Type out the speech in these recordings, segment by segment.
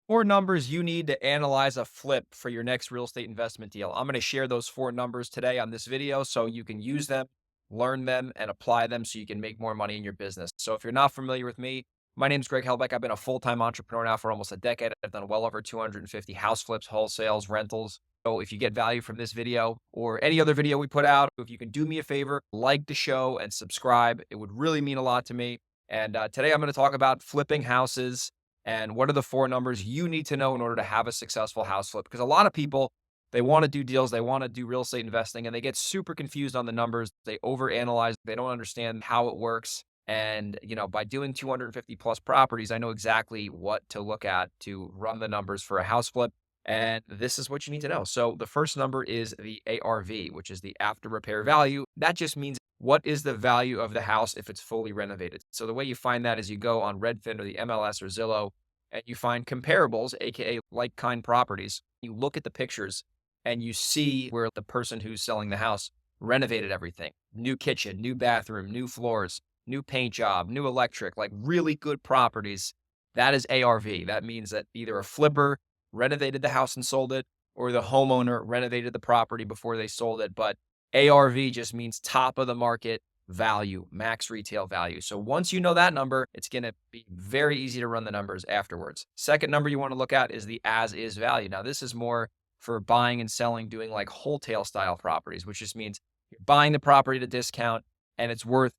Four numbers you need to analyze a flip for your next real estate investment deal. I'm going to share those four numbers today on this video so you can use them, learn them, and apply them so you can make more money in your business. So if you're not familiar with me, my name is Greg Helbeck. I've been a full-time entrepreneur now for almost a decade. I've done well over 250 house flips, wholesales, rentals. So if you get value from this video or any other video we put out, if you can do me a favor, like the show and subscribe, it would really mean a lot to me. And today I'm going to talk about flipping houses and what are the four numbers you need to know in order to have a successful house flip? Because a lot of people, they want to do deals, they want to do real estate investing, and they get super confused on the numbers. They overanalyze, they don't understand how it works. And, by doing 250 plus properties, I know exactly what to look at to run the numbers for a house flip. And this is what you need to know. So the first number is the ARV, which is the after repair value. That just means what is the value of the house if it's fully renovated. So the way you find that is you go on Redfin or the MLS or Zillow and you find comparables, AKA like kind properties. You look at the pictures and you see where the person who's selling the house renovated everything. New kitchen, new bathroom, new floors, new paint job, new electric, like really good properties. That is ARV. That means that either a flipper renovated the house and sold it, or the homeowner renovated the property before they sold it. But ARV just means top of the market value, max retail value. So once you know that number, it's going to be very easy to run the numbers afterwards. Second number you want to look at is the as is value. Now, this is more for buying and selling, doing like wholesale style properties, which just means you're buying the property at a discount and it's worth,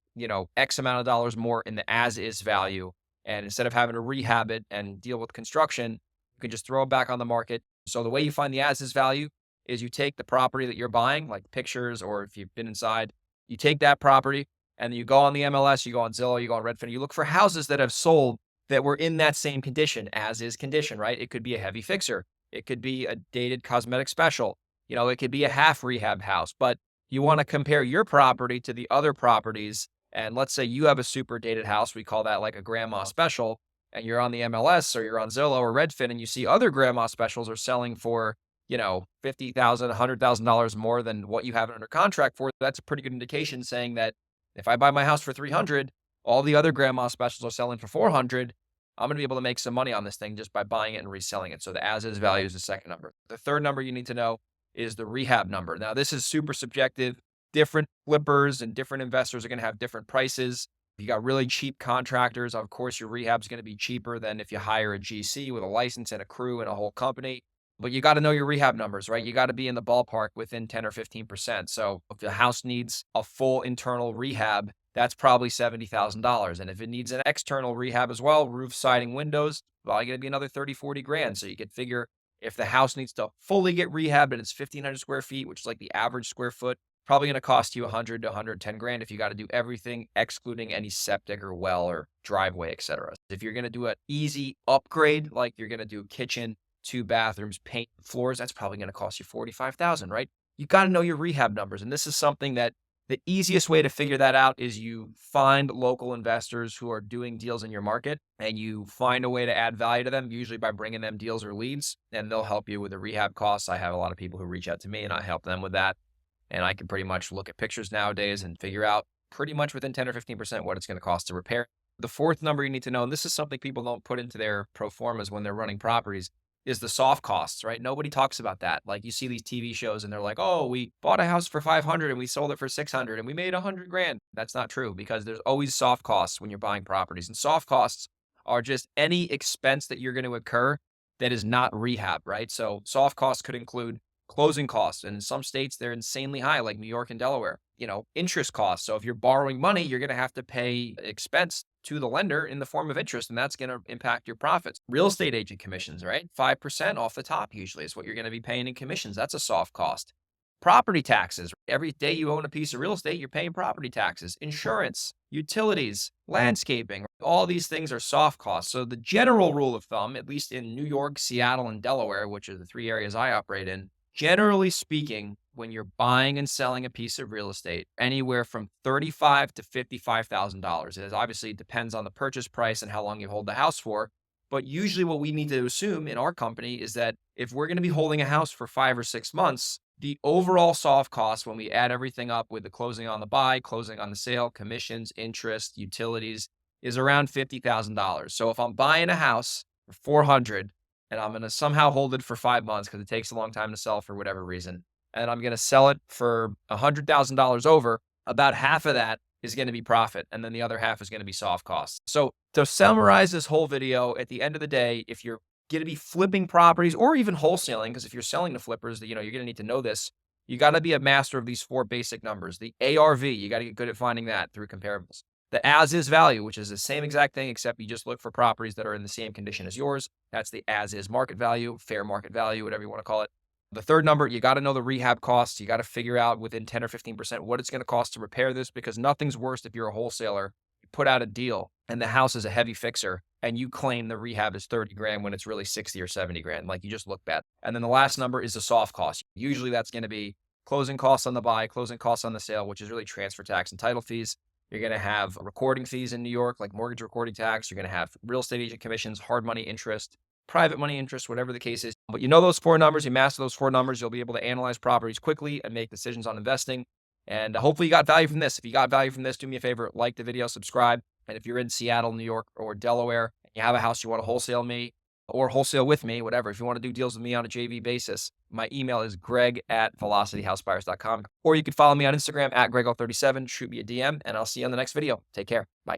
X amount of dollars more in the as is value. And instead of having to rehab it and deal with construction, you can just throw it back on the market. So the way you find the as is value is you take the property that you're buying, like pictures, or if you've been inside, you take that property and you go on the MLS, you go on Zillow, you go on Redfin, you look for houses that have sold that were in that same condition, as is condition, right? It could be a heavy fixer. It could be a dated cosmetic special. It could be a half rehab house, but you want to compare your property to the other properties. And let's say you have a super dated house. We call that like a grandma special, and you're on the MLS or you're on Zillow or Redfin and you see other grandma specials are selling for, $50,000, $100,000 more than what you have it under contract for. That's a pretty good indication saying that if I buy my house for 300, all the other grandma specials are selling for 400. I'm going to be able to make some money on this thing just by buying it and reselling it. So the as is value is the second number. The third number you need to know is the rehab number. Now, this is super subjective. Different flippers and different investors are going to have different prices. If you got really cheap contractors, of course, your rehab is going to be cheaper than if you hire a GC with a license and a crew and a whole company. But you got to know your rehab numbers, right? You got to be in the ballpark within 10 or 15%. So if the house needs a full internal rehab, that's probably $70,000. And if it needs an external rehab as well, roof, siding, windows, well, you're going to be another 30, 40 grand. So you could figure if the house needs to fully get rehabbed and it's 1,500 square feet, which is like the average square foot, probably going to cost you 100 to 110 grand if you got to do everything, excluding any septic or well or driveway, etc. If you're going to do an easy upgrade, like you're going to do kitchen, 2 bathrooms, paint floors, that's probably going to cost you 45,000, right? You got to know your rehab numbers. And this is something that the easiest way to figure that out is you find local investors who are doing deals in your market and you find a way to add value to them, usually by bringing them deals or leads, and they'll help you with the rehab costs. I have a lot of people who reach out to me and I help them with that. And I can pretty much look at pictures nowadays and figure out pretty much within 10 or 15% what it's going to cost to repair. The fourth number you need to know, and this is something people don't put into their pro formas when they're running properties, is the soft costs, right? Nobody talks about that. Like you see these TV shows and they're like, oh, we bought a house for 500 and we sold it for 600 and we made 100 grand. That's not true because there's always soft costs when you're buying properties. And soft costs are just any expense that you're going to incur that is not rehab, right? So soft costs could include closing costs. And in some states, they're insanely high, like New York and Delaware. Interest costs. So if you're borrowing money, you're going to have to pay expense to the lender in the form of interest, and that's going to impact your profits. Real estate agent commissions, right? 5% off the top usually is what you're going to be paying in commissions. That's a soft cost. Property taxes. Every day you own a piece of real estate, you're paying property taxes, insurance, utilities, landscaping. All these things are soft costs. So the general rule of thumb, at least in New York, Seattle, and Delaware, which are the 3 areas I operate in, generally speaking, when you're buying and selling a piece of real estate, anywhere from $35,000 to $55,000. It obviously depends on the purchase price and how long you hold the house for. But usually what we need to assume in our company is that if we're going to be holding a house for 5 or 6 months, the overall soft cost when we add everything up with the closing on the buy, closing on the sale, commissions, interest, utilities is around $50,000. So if I'm buying a house for 400, and I'm going to somehow hold it for 5 months because it takes a long time to sell for whatever reason. And I'm going to sell it for $100,000 over. About half of that is going to be profit. And then the other half is going to be soft costs. So to summarize this whole video, at the end of the day, if you're going to be flipping properties or even wholesaling, because if you're selling to flippers, you're going to need to know this. You got to be a master of these 4 basic numbers. The ARV, you got to get good at finding that through comparables. The as-is value, which is the same exact thing, except you just look for properties that are in the same condition as yours. That's the as-is market value, fair market value, whatever you want to call it. The third number, you got to know the rehab costs. You got to figure out within 10 or 15% what it's going to cost to repair this, because nothing's worse if you're a wholesaler. You put out a deal and the house is a heavy fixer and you claim the rehab is 30 grand when it's really 60 or 70 grand. Like, you just look bad. And then the last number is the soft cost. Usually that's going to be closing costs on the buy, closing costs on the sale, which is really transfer tax and title fees. You're going to have recording fees in New York, like mortgage recording tax. You're going to have real estate agent commissions, hard money interest, private money interest, whatever the case is. But you know those 4 numbers, you master those 4 numbers, you'll be able to analyze properties quickly and make decisions on investing. And hopefully you got value from this. If you got value from this, do me a favor, like the video, subscribe. And if you're in Seattle, New York, or Delaware, and you have a house you want to wholesale me or wholesale with me, whatever, if you want to do deals with me on a JV basis, my email is greg@velocityhousebuyers.com. Or you can follow me on Instagram @grego37, shoot me a DM, and I'll see you on the next video. Take care. Bye.